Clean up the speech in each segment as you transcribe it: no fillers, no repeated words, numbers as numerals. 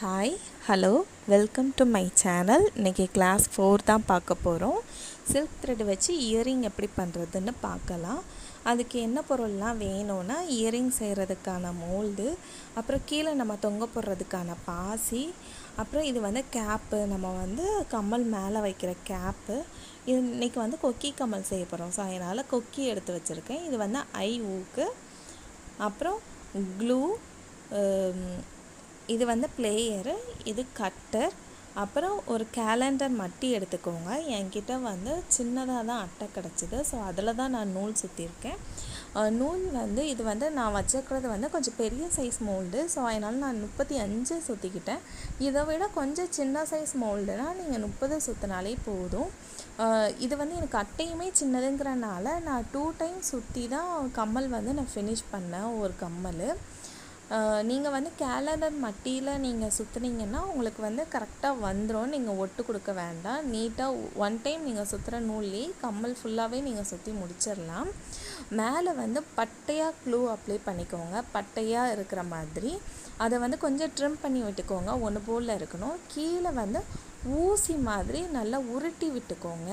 Hi hello welcome to my channel. இன்றைக்கி class 4 தான் பார்க்க போகிறோம். சில்க் த்ரெட் வச்சு இயரிங் எப்படி பண்ணுறதுன்னு பார்க்கலாம். அதுக்கு என்ன பொருள்லாம் வேணும்னா, இயரிங் செய்கிறதுக்கான மோல்டு, அப்புறம் கீழே நம்ம தொங்க போடுறதுக்கான பாசி, அப்புறம் இது கேப்பு, நம்ம கம்மல் மேலே வைக்கிற கேப்பு. இது இன்றைக்கி கொக்கி கம்மல் செய்ய போகிறோம். ஸோ அதனால் கொக்கி எடுத்து வச்சுருக்கேன். இது ஐ ஊக்கு, அப்புறம் க்ளூ, இது பிளேயரு, இது கட்டர், அப்புறம் ஒரு கேலண்டர் மட்டி எடுத்துக்கோங்க. என்கிட்ட சின்னதாக தான் அட்டை கிடச்சிது. ஸோ அதில் தான் நான் நூல் சுற்றிருக்கேன். நூல் இது நான் வச்சுருக்கிறது கொஞ்சம் பெரிய சைஸ் மோல்டு. ஸோ அதனால் நான் 35 சுற்றிக்கிட்டேன். இதை விட கொஞ்சம் சின்ன சைஸ் மோல்டுனா நீங்கள் 30 சுற்றினாலே போதும். இது எனக்கு அட்டையுமே சின்னதுங்கிறனால நான் 2 டைம் சுற்றி தான் கம்மல் நான் ஃபினிஷ் பண்ணேன் ஒரு கம்மல். நீங்கள் கேலண்டர் மட்டியில் நீங்கள் சுற்றுனீங்கன்னா உங்களுக்கு கரெக்டாக வந்துடும். நீங்கள் ஒட்டு கொடுக்க வேண்டாம். நீட்டாக 1 டைம் நீங்கள் சுற்றுற நூல்லே கம்மல் ஃபுல்லாகவே நீங்கள் சுற்றி முடிச்சிடலாம். மேலே பட்டையாக க்ளூ அப்ளை பண்ணிக்கோங்க, பட்டையாக இருக்கிற மாதிரி. அதை கொஞ்சம் ட்ரிம் பண்ணி விட்டுக்கோங்க, ஒன்று போல் இருக்கணும். கீழே ஊசி மாதிரி நல்லா உருட்டி விட்டுக்கோங்க.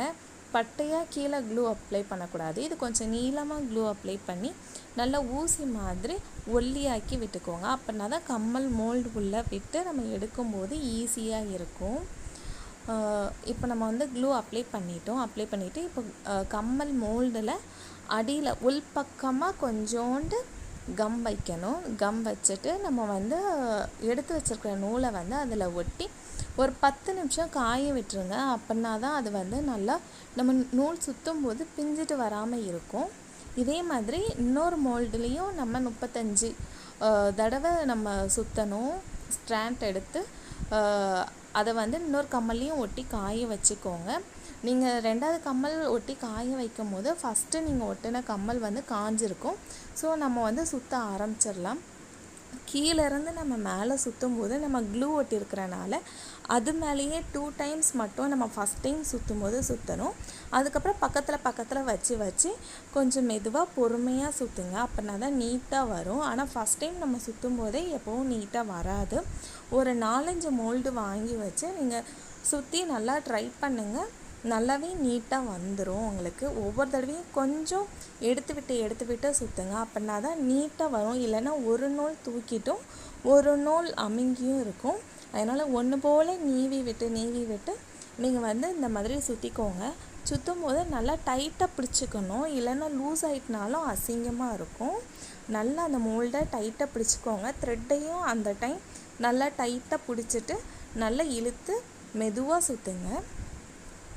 பட்டையாக கீழே க்ளூ அப்ளை பண்ணக்கூடாது. இது கொஞ்சம் நீளமாக க்ளூ அப்ளை பண்ணி நல்லா ஊசி மாதிரி ஒல்லியாக்கி விட்டுக்கோங்க. அப்படின்னா தான் கம்மல் மோல்டு உள்ளே விட்டு நம்ம எடுக்கும்போது ஈஸியாக இருக்கும். இப்போ நம்ம க்ளூ அப்ளை பண்ணிவிட்டு இப்போ கம்மல் மோல்டில் அடியில் உள்பக்கமாக கொஞ்சோண்டு கம் வைக்கணும். கம் வச்சுட்டு நம்ம எடுத்து வச்சுருக்கிற நூலை அதில் ஒட்டி ஒரு 10 நிமிஷம் காய விட்டுருங்க. அப்படின்னா தான் அது நல்லா நம்ம நூல் சுற்றும் போது பிஞ்சிட்டு வராமல் இருக்கும். இதே மாதிரி இன்னொரு மோல்டுலேயும் நம்ம 35 தடவை நம்ம சுற்றணும். ஸ்ட்ராண்ட் எடுத்து அதை இன்னொரு கம்மல்லையும் ஒட்டி காய வச்சுக்கோங்க. நீங்கள் 2வது கம்மல் ஒட்டி காய வைக்கும் போது ஃபஸ்ட்டு நீங்கள் ஒட்டின கம்மல் காஞ்சிருக்கும். ஸோ நம்ம சுற்ற ஆரம்பிச்சிடலாம். கீழேருந்து நம்ம மேலே சுற்றும் போது நம்ம க்ளூ ஒட்டியிருக்கிறனால அது மேலேயே 2 டைம்ஸ் மட்டும் நம்ம ஃபஸ்ட் டைம் சுற்றும் போது சுற்றணும். அதுக்கப்புறம் பக்கத்தில் வச்சு கொஞ்சம் மெதுவாக பொறுமையாக சுற்றுங்க. அப்படின்னா தான் நீட்டாக வரும். ஆனால் ஃபஸ்ட் டைம் நம்ம சுற்றும் போதே எப்போவும் நீட்டாக வராது. ஒரு 4-5 மோல்டு வாங்கி வச்சு நீங்கள் சுற்றி நல்லா ட்ரை பண்ணுங்கள். நல்லாவே நீட்டாக வந்துடும் உங்களுக்கு. ஒவ்வொரு தடவையும் கொஞ்சம் எடுத்து விட்டு சுற்றுங்க. அப்படின்னா தான் நீட்டாக வரும். இல்லைன்னா ஒரு நூல் தூக்கிட்டும் ஒரு நூல் அமுங்கியும் இருக்கும். அதனால் ஒன்று போல் நீவி விட்டு நீங்கள் இந்த மாதிரி சுற்றிக்கோங்க. சுற்றும் போது நல்லா டைட்டாக பிடிச்சிக்கணும். இல்லைன்னா லூஸ் ஆகிட்டுனாலும் அசிங்கமாக இருக்கும். நல்லா அந்த மோல்டை டைட்டாக பிடிச்சிக்கோங்க. த்ரெட்டையும் அந்த டைம் நல்லா டைட்டாக பிடிச்சிட்டு நல்லா இழுத்து மெதுவாக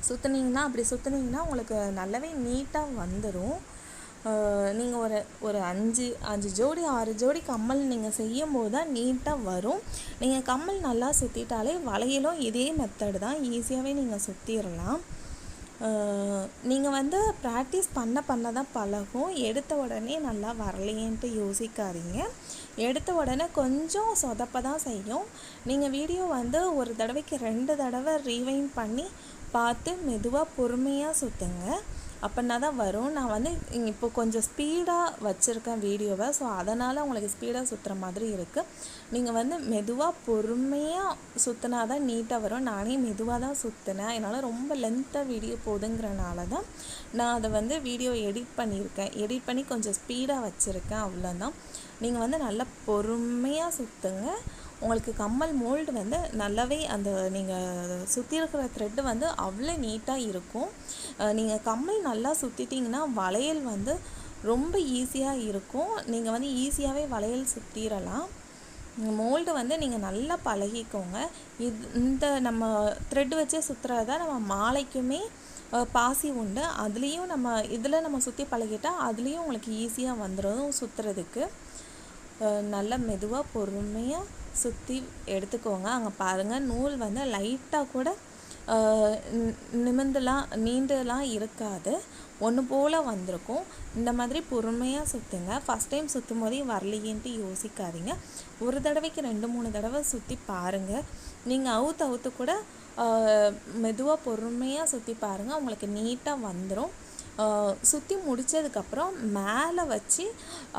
சுற்றுனீங்கன்னா உங்களுக்கு நல்லாவே நீட்டாக வந்துடும். நீங்கள் ஒரு 5 ஜோடி 6 ஜோடி கம்மல் நீங்கள் செய்யும் போது தான் நீட்டாக வரும். நீங்கள் கம்மல் நல்லா சுற்றிட்டாலே வளையலும் இதே மெத்தடு தான், ஈஸியாகவே நீங்கள் சுற்றிடலாம். நீங்கள் ப்ராக்டிஸ் பண்ண தான் பழகும். எடுத்த உடனே நல்லா வரலையேன்ட்டு யோசிக்காதீங்க. எடுத்த உடனே கொஞ்சம் சொதப்ப தான் செய்யும். நீங்கள் வீடியோ ஒரு தடவைக்கு 2 தடவை ரீவைண்ட் பண்ணி பார்த்து மெதுவாக பொறுமையாக சுற்றுங்க. அப்படின்னா தான் வரும். நான் இப்போ கொஞ்சம் ஸ்பீடாக வச்சுருக்கேன் வீடியோவை. ஸோ அதனால் உங்களுக்கு ஸ்பீடாக சுற்றுற மாதிரி இருக்குது. நீங்கள் மெதுவாக பொறுமையாக சுற்றினா தான் நீட்டாக வரும். நானே மெதுவாக தான் சுற்றினேன். அதனால் ரொம்ப லென்த்தாக வீடியோ போதுங்கிறனால தான் நான் அதை வீடியோ எடிட் பண்ணி கொஞ்சம் ஸ்பீடாக வச்சுருக்கேன். அவ்வளோதான். நீங்கள் நல்லா பொறுமையாக சுற்றுங்க. உங்களுக்கு கம்மல் மோல்டு நல்லாவே அந்த நீங்கள் சுற்றி இருக்கிற த்ரெட்டு அவ்வளோ நீட்டாக இருக்கும். நீங்கள் கம்மல் நல்லா சுற்றிட்டிங்கன்னா வளையல் ரொம்ப ஈஸியாக இருக்கும். நீங்கள் ஈஸியாகவே வளையல் சுற்றிடலாம். மோல்டு நீங்கள் நல்லா பழகிக்கோங்க. இந்த நம்ம த்ரெட்டு வச்சே சுற்றுறதா நம்ம மாலைக்குமே பாசி உண்டு. அதுலேயும் இதில் நம்ம சுற்றி பழகிட்டால் அதுலேயும் உங்களுக்கு ஈஸியாக வந்துடும் நீட்டுறதுக்கு. நல்லா மெதுவாக பொறுமையாக சுற்றி எடுத்துக்கோங்க. அங்கே பாருங்கள், நூல் லைட்டாக கூட நீண்டெல்லாம் இருக்காது, ஒன்று போல் வந்திருக்கும். இந்த மாதிரி பொறுமையாக சுற்றுங்க. ஃபஸ்ட் டைம் சுற்றும் போதே வரலையேன்ட்டு யோசிக்காதீங்க. ஒரு தடவைக்கு 2-3 தடவை சுற்றி பாருங்கள். நீங்கள் அவுத்து கூட மெதுவாக பொறுமையாக சுற்றி பாருங்கள். உங்களுக்கு நீட்டாக வந்துடும். சுற்றி முடித்ததுக்கப்புறம் மேலே வச்சு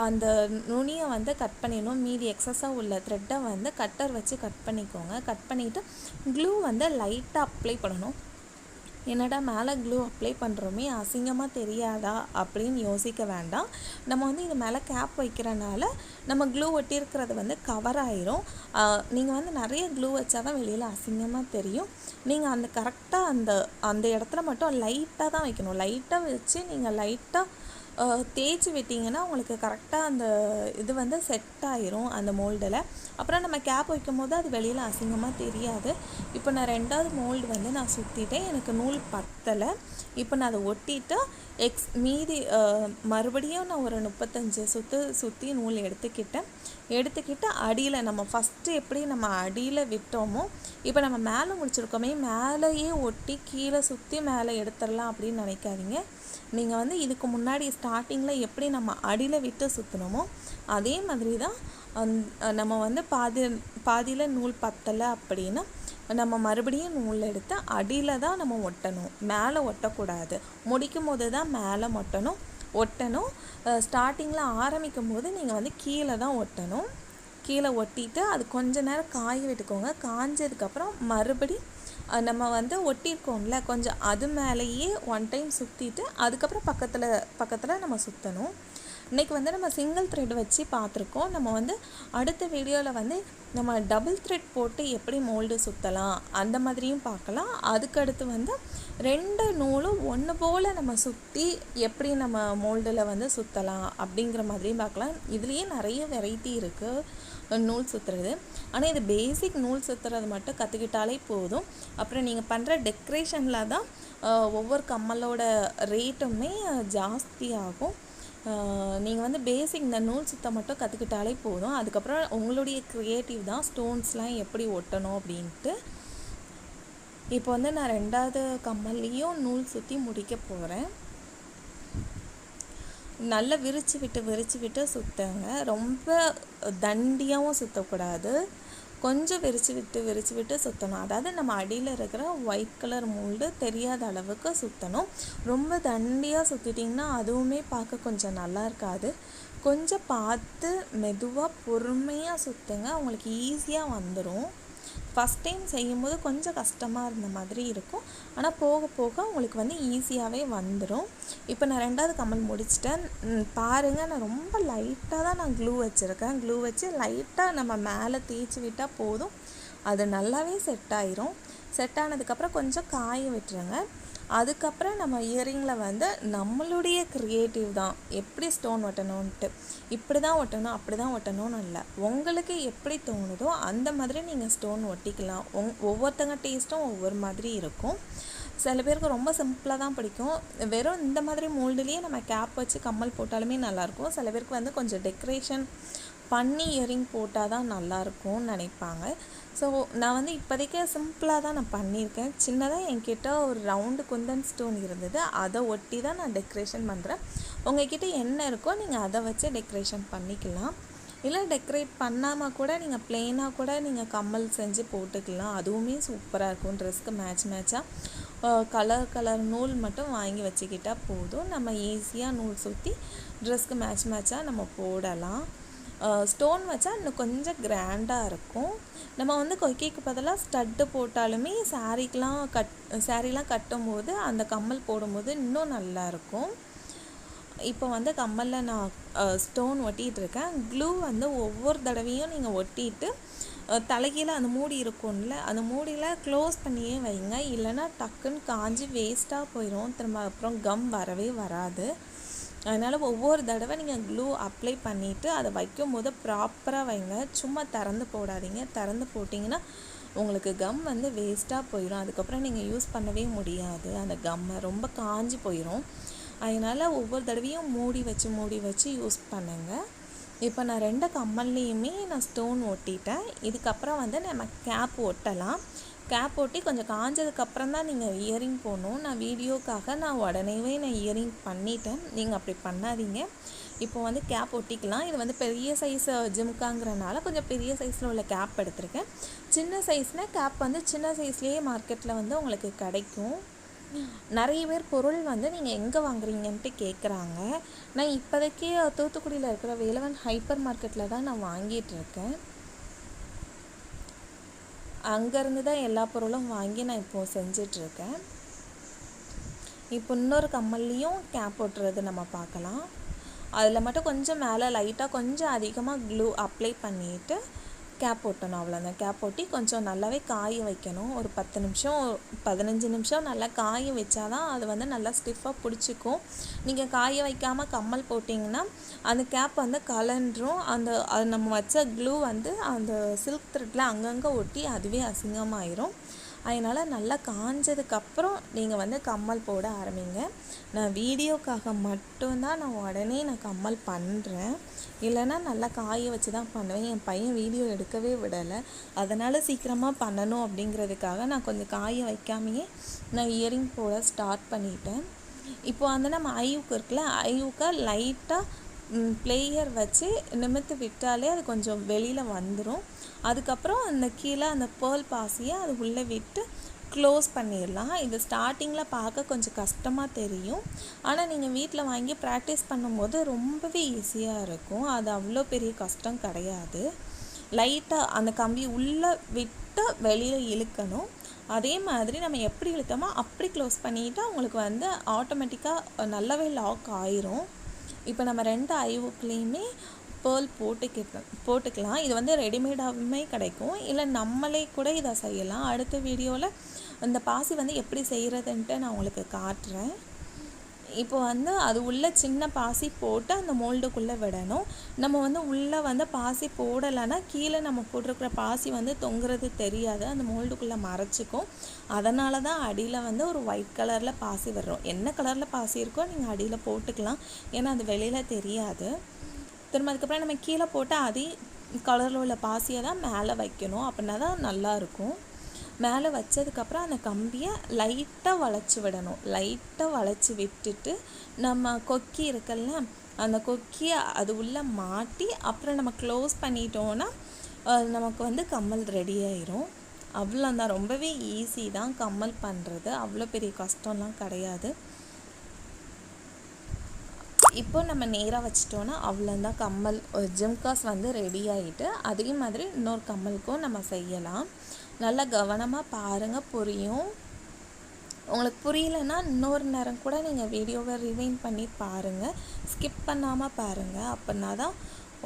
அந்த நுனியை வந்து கட் பண்ணிடணும். மீதி எக்ஸஸாக உள்ள த்ரெட்டை வந்து கட்டர் வச்சு கட் பண்ணிக்கோங்க. கட் பண்ணிவிட்டு க்ளூ வந்து லைட்டாக அப்ளை பண்ணணும். என்னடா மேலே க்ளூ அப்ளை பண்ணுறோமே அசிங்கமாக தெரியாதா அப்படின்னு யோசிக்க வேண்டாம். நம்ம வந்து இது மேலே கேப் வைக்கிறனால நம்ம க்ளூ ஒட்டியிருக்கிறது வந்து கவர் ஆயிரும். நீங்கள் வந்து நிறைய க்ளூ வச்சா தான் வெளியில் அசிங்கமாக தெரியும். நீங்கள் அந்த கரெக்டாக அந்த இடத்துல மட்டும் லைட்டாக தான் வைக்கணும். லைட்டாக வச்சு நீங்கள் லைட்டாக தேய்ச்சி விட்டிங்கன்னா உங்களுக்கு கரெக்டாக அந்த இது வந்து செட் ஆயிரும் அந்த மோல்டில். அப்புறம் நம்ம கேப் வைக்கும் போது அது வெளியில் அசிங்கமாக தெரியாது. இப்போ நான் 2வது மோல்டு வந்து நான் சுற்றிட்டேன். எனக்கு நூல் பத்தலை. இப்போ நான் அதை ஒட்டிட்டு மீதி மறுபடியும் நான் ஒரு 35 சுற்றி நூல் எடுத்துக்கிட்டு அடியில் நம்ம ஃபஸ்ட்டு எப்படி நம்ம அடியில் விட்டோமோ இப்போ நம்ம மேலே முடிச்சிருக்கோமே மேலேயே ஒட்டி கீழே சுற்றி மேலே எடுத்துடலாம் அப்படின்னு நினைக்காதீங்க. நீங்கள் வந்து இதுக்கு முன்னாடி ஸ்டார்டிங்கில் எப்படி நம்ம அடியில் விட்டு சுற்றினோமோ அதே மாதிரி தான் நம்ம வந்து பாதியில் நூல் பத்தலை அப்படின்னா நம்ம மறுபடியும் நூல் எடுத்து அடியில் தான் நம்ம ஒட்டணும். மேலே ஒட்டக்கூடாது. முடிக்கும் போது தான் மேலே ஒட்டணும். ஸ்டார்டிங்கில் ஆரம்பிக்கும் போது நீங்கள் வந்து கீழே தான் ஒட்டணும். கீழே ஒட்டிட்டு அது கொஞ்ச நேரம் காய விட்டுக்கோங்க. காஞ்சதுக்கப்புறம் மறுபடி நம்ம வந்து ஒட்டியிருக்கோம்ல கொஞ்சம் அது மேலேயே 1 டைம் சுற்றிட்டு அதுக்கப்புறம் பக்கத்தில் நம்ம சுற்றணும். இன்றைக்கி வந்து நம்ம சிங்கிள் த்ரெட் வச்சு பார்த்துருக்கோம். நம்ம வந்து அடுத்த வீடியோவில் வந்து நம்ம டபுள் த்ரெட் போட்டு எப்படி மோல்டு சுற்றலாம் அந்த மாதிரியும் பார்க்கலாம். அதுக்கடுத்து வந்து 2 நூலும் ஒன்று போல் நம்ம சுற்றி எப்படி நம்ம மோல்டில் வந்து சுற்றலாம் அப்படிங்கிற மாதிரியும் பார்க்கலாம். இதுலேயே நிறைய வெரைட்டி இருக்குது நூல் சுற்றுறது. ஆனால் இது பேசிக் நூல் சுற்றுறது மட்டும் கற்றுக்கிட்டாலே போதும். அப்புறம் நீங்கள் பண்ணுற டெக்கரேஷனில் தான் ஒவ்வொரு கம்மலோட ரேட்டுமே ஜாஸ்தி ஆகும். நீங்கள் வந்து பேசிக் இந்த நூல் சுத்தம் மட்டும் கற்றுக்கிட்டாலே போதும். அதுக்கப்புறம் உங்களுடைய க்ரியேட்டிவ் தான் ஸ்டோன்ஸ்லாம் எப்படி ஒட்டணும் அப்படின்ட்டு. இப்போ வந்து நான் 2வது கம்மல்லையும் நூல் சுற்றி முடிக்க போகிறேன். நல்லா விரித்து விட்டு சுற்றுங்க. ரொம்ப தண்டியாகவும் சுற்றக்கூடாது. கொஞ்சம் விரித்து விட்டு சுற்றணும். அதாவது நம்ம அடியில் இருக்கிற ஒயிட் கலர் மோல்டு தெரியாத அளவுக்கு சுற்றணும். ரொம்ப தண்டியாக சுற்றிட்டிங்கன்னா அதுவுமே பார்க்க கொஞ்சம் நல்லா இருக்காது. கொஞ்சம் பார்த்து மெதுவாக பொறுமையாக சுற்றுங்க. உங்களுக்கு ஈஸியாக வந்துடும். ஃபஸ்ட் டைம் செய்யும்போது கொஞ்சம் கஷ்டமாக இருந்த மாதிரி இருக்கும். ஆனால் போக போக உங்களுக்கு வந்து ஈஸியாகவே வந்துடும். இப்போ நான் 2வது கம்மல் முடிச்சிட்டேன். பாருங்கள், நான் ரொம்ப லைட்டாக தான் நான் க்ளூ வச்சுருக்கேன். க்ளூ வச்சு லைட்டாக நம்ம மேலே தேய்ச்சி விட்டால் போதும். அது நல்லாவே செட் ஆயிரும். செட் ஆனதுக்கப்புறம் கொஞ்சம் காய விட்டுருங்க. அதுக்கப்புறம் நம்ம இயரிங்கில் வந்து நம்மளுடைய க்ரியேட்டிவ் தான். எப்படி ஸ்டோன் ஒட்டணுன்ட்டு இப்படி தான் ஒட்டணும் அப்படி தான் ஒட்டணும்னு இல்லை. உங்களுக்கு எப்படி தோணுதோ அந்த மாதிரி நீங்கள் ஸ்டோன் ஒட்டிக்கலாம். ஒவ்வொருத்தங்க டேஸ்ட்டும் ஒவ்வொரு மாதிரி இருக்கும். சில பேருக்கு ரொம்ப சிம்பிளாக தான் பிடிக்கும். வெறும் இந்த மாதிரி மோல்டுலேயே நம்ம கேப் வச்சு கம்மல் போட்டாலுமே நல்லாயிருக்கும். சில பேருக்கு வந்து கொஞ்சம் டெக்கரேஷன் பண்ணி இயரிங் போட்டால் தான் நல்லாயிருக்கும்னு நினைப்பாங்க. ஸோ நான் வந்து இப்போதைக்கு சிம்பிளாக தான் நான் பண்ணியிருக்கேன். சின்னதாக என்கிட்ட ஒரு ரவுண்டு குந்தன் ஸ்டோன் இருந்தது. அதை ஒட்டி தான் நான் டெக்கரேஷன் பண்ணுறேன். உங்கள்கிட்ட என்ன இருக்கோ நீங்கள் அதை வச்சு டெக்கரேஷன் பண்ணிக்கலாம். இல்லை டெக்கரேட் பண்ணாமல் கூட நீங்கள் ப்ளெயினாக கூட நீங்கள் கம்மல் செஞ்சு போட்டுக்கலாம். அதுவுமே சூப்பராக இருக்கும். ட்ரெஸ்க்கு மேட்சாக கலர் நூல் மட்டும் வாங்கி வச்சுக்கிட்டால் போதும். நம்ம ஈஸியாக நூல் சுற்றி ட்ரெஸ்க்கு மேட்சாக நம்ம போடலாம். ஸ்டோன் வச்சா இன்னும் கொஞ்சம் கிராண்டாக இருக்கும். நம்ம வந்து கொக்கிக்கு பதிலாக ஸ்டட்டு போட்டாலுமே சாரீலாம் கட்டும்போது அந்த கம்மல் போடும்போது இன்னும் நல்லாயிருக்கும். இப்போ வந்து கம்மலில் நான் ஸ்டோன் ஒட்டிகிட்ருக்கேன். க்ளூ வந்து ஒவ்வொரு தடவையும் நீங்கள் ஒட்டிட்டு தலைகீழ அந்த மூடி இருக்கும்ல அந்த மூடியில் க்ளோஸ் பண்ணியே வைங்க. இல்லைன்னா டக்குன்னு காஞ்சி வேஸ்ட்டாக போயிடும். திரும்ப அப்புறம் கம் வரவே வராது. அதனால் ஒவ்வொரு தடவை நீங்கள் க்ளூ அப்ளை பண்ணிவிட்டு அதை வைக்கும் போது ப்ராப்பராக வைங்க. சும்மா திறந்து போடாதீங்க. திறந்து போட்டிங்கன்னா உங்களுக்கு கம் வந்து வேஸ்ட்டாக போயிடும். அதுக்கப்புறம் நீங்கள் யூஸ் பண்ணவே முடியாது. அந்த கம்மை ரொம்ப காஞ்சி போயிடும். அதனால் ஒவ்வொரு தடவையும் மூடி வச்சு யூஸ் பண்ணுங்கள். இப்போ நான் 2 கம்மல்லையுமே நான் ஸ்டோன் ஒட்டிட்டேன். இதுக்கப்புறம் வந்து நம்ம கேப் ஒட்டலாம். கேப் ஒட்டி கொஞ்சம் காஞ்சதுக்கப்புறம் தான் நீங்கள் இயரிங் போடணும். நான் வீடியோக்காக உடனேவே இயரிங் பண்ணிட்டேன். நீங்கள் அப்படி பண்ணாதீங்க. இப்போ வந்து கேப் ஒட்டிக்கலாம். இது வந்து பெரிய சைஸ் ஜிம்காங்கிறனால கொஞ்சம் பெரிய சைஸில் உள்ள கேப் எடுத்திருக்கேன். சின்ன சைஸ்னால் கேப் வந்து சின்ன சைஸ்லேயே மார்க்கெட்டில் வந்து உங்களுக்கு கிடைக்கும். நிறைய பேர் பொருள் வந்து நீங்கள் எங்கே வாங்குறீங்கன்ட்டு கேட்குறாங்க. நான் இப்போதைக்கு தூத்துக்குடியில் இருக்கிற வேலவன் ஹைப்பர் மார்க்கெட்டில் தான் நான் வாங்கிட்டு இருக்கேன். அங்கேருந்து தான் எல்லா பொருளும் வாங்கி நான் இப்போது செஞ்சிட்ருக்கேன். இப்போ இன்னொரு கம்மல்லையும் கேப் போட்டுறது நம்ம பார்க்கலாம். அதில் மட்டும் கொஞ்சம் மேலே லைட்டாக கொஞ்சம் அதிகமாக க்ளூ அப்ளை பண்ணிவிட்டு கேப் போட்டணும். அவ்வளோதான். கேப் போட்டு கொஞ்சம் நல்லாவே காய வைக்கணும். ஒரு 10 நிமிஷம் 15 நிமிஷம் நல்லா காய வச்சா தான் அது வந்து நல்லா ஸ்டிஃபாக பிடிச்சிக்கும். நீங்கள் காய வைக்காமல் கம்மல் போட்டிங்கன்னா அந்த கேப் வந்து கலன்றும். அது நம்ம வச்ச க்ளூ வந்து அந்த சில்க் த்ரெட்டில் அங்கங்கே ஒட்டி அதுவே அசிங்கமாயிரும். அதனால் நல்லா காஞ்சதுக்கப்புறம் நீங்கள் வந்து கம்மல் போட ஆரம்பிங்க. நான் வீடியோக்காக மட்டும்தான் நான் உடனே கம்மல் பண்ணுறேன். இல்லைன்னா நல்லா காய வச்சு தான் பண்ணுவேன். என் பையன் வீடியோ எடுக்கவே விடலை. அதனால் சீக்கிரமாக பண்ணணும் அப்படிங்கிறதுக்காக நான் கொஞ்சம் காய வைக்காமையே நான் இயரிங் போட ஸ்டார்ட் பண்ணிட்டேன். இப்போ வந்து நம்ம ஐவுக்கு இருக்குல்ல, ஐவுக்கு லைட்டாக பிளேயர் வச்சு நிமித்து விட்டாலே அது கொஞ்சம் வெளியில் வந்துடும். அதுக்கப்புறம் அந்த கீழே அந்த பேர்ல் பாசியை அது உள்ளே விட்டு க்ளோஸ் பண்ணிடலாம். இது ஸ்டார்டிங்கில் பார்க்க கொஞ்சம் கஷ்டமாக தெரியும். ஆனால் நீங்கள் வீட்டில் வாங்கி ப்ராக்டிஸ் பண்ணும்போது ரொம்பவே ஈஸியாக இருக்கும். அது அவ்வளோ பெரிய கஷ்டம் கிடையாது. லைட்டாக அந்த கம்பி உள்ளே விட்டு வெளியில் இழுக்கணும். அதே மாதிரி நம்ம எப்படி இழுத்தோமோ அப்படி க்ளோஸ் பண்ணிவிட்டு உங்களுக்கு வந்து ஆட்டோமேட்டிக்காக நல்லாவே லாக் ஆயிரும். இப்போ நம்ம 2 ஐவுக்குலேயுமே பேர்ல் போட்டுக்கலாம். இது வந்து ரெடிமேடாகவுமே கிடைக்கும். இல்லை நம்மளே கூட இதை செய்யலாம். அடுத்த வீடியோவில் இந்த பாசி வந்து எப்படி செய்கிறதுன்ட்டு நான் உங்களுக்கு காட்டுறேன். இப்போ வந்து அது உள்ள சின்ன பாசி போட்டு அந்த மோல்டுக்குள்ளே விடணும். நம்ம வந்து உள்ளே வந்து பாசி போடலைன்னா கீழே நம்ம போட்டிருக்கிற பாசி வந்து தொங்குறது தெரியாது, அந்த மோல்டுக்குள்ளே மறைச்சிக்கும். அதனால தான் அடியில் வந்து ஒரு ஒயிட் கலரில் பாசி வரும். என்ன கலரில் பாசி இருக்கோ நீங்கள் அடியில் போட்டுக்கலாம். ஏன்னா அது வெளியில் தெரியாது. திரும்ப அதுக்கப்புறம் நம்ம கீழே போட்டு அதே கலரில் உள்ள பாசியை தான் மேலே வைக்கணும். அப்படின்னா தான் நல்லாயிருக்கும். மேலே வச்சதுக்கப்புறம் அந்த கம்பியை லைட்டாக வளைச்சி விடணும். லைட்டாக வளைச்சி விட்டுட்டு நம்ம கொக்கி இருக்குல்ல, அந்த கொக்கியை அது உள்ளே மாட்டி அப்புறம் நம்ம க்ளோஸ் பண்ணிட்டோன்னா நமக்கு வந்து கம்மல் ரெடி ஆயிரும். அவ்வளோதான். ரொம்பவே ஈஸி தான் கம்மல் பண்ணுறது. அவ்வளோ பெரிய கஷ்டம்லாம் கிடையாது. இப்போ நம்ம நேராக வச்சிட்டோன்னா அவ்வளோதான். கம்மல் ஜிம்காஸ் வந்து ரெடி ஆகிட்டு அதே மாதிரி இன்னொரு கம்மலுக்கும் நம்ம செய்யலாம். நல்லா கவனமாக பாருங்கள், புரியும். உங்களுக்கு புரியலைன்னா இன்னொரு நேரம் கூட நீங்கள் வீடியோவை ரிவைண்ட் பண்ணி பாருங்கள். ஸ்கிப் பண்ணாமல் பாருங்கள். அப்படின்னா தான்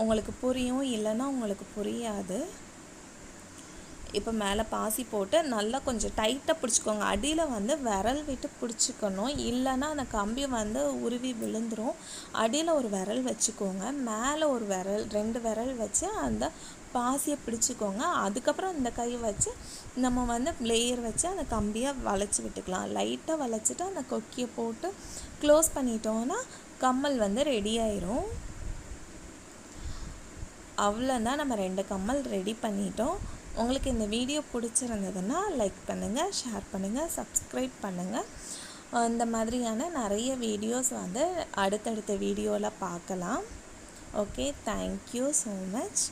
உங்களுக்கு புரியும். இல்லைன்னா உங்களுக்கு புரியாது. இப்போ மேலே பாசி போட்டு நல்லா கொஞ்சம் டைட்டாக பிடிச்சிக்கோங்க. அடியில் வந்து விரல் விட்டு பிடிச்சிக்கணும். இல்லைன்னா அந்த கம்பி வந்து உருவி விழுந்துடும். அடியில் ஒரு விரல் வச்சுக்கோங்க. மேலே ஒரு விரல், 2 விரல் வச்சு அந்த பாசியை பிடிச்சிக்கோங்க. அதுக்கப்புறம் இந்த கை வச்சு நம்ம வந்து லேயர் வச்சு அந்த கம்பியை வளைச்சி விட்டுக்கலாம். லைட்டாக வளைச்சிட்டு அந்த கொக்கியை போட்டு க்ளோஸ் பண்ணிட்டோன்னா கம்மல் வந்து ரெடி ஆயிரும். அவ்வளோதான். நம்ம 2 கம்மல் ரெடி பண்ணிட்டோம். உங்களுக்கு இந்த வீடியோ பிடிச்சிருந்ததுன்னா லைக் பண்ணுங்கள், ஷேர் பண்ணுங்கள், சப்ஸ்கிரைப் பண்ணுங்கள். இந்த மாதிரியான நிறைய வீடியோஸ் வந்து அடுத்தடுத்த வீடியோவில் பார்க்கலாம். Okay, thank you so much.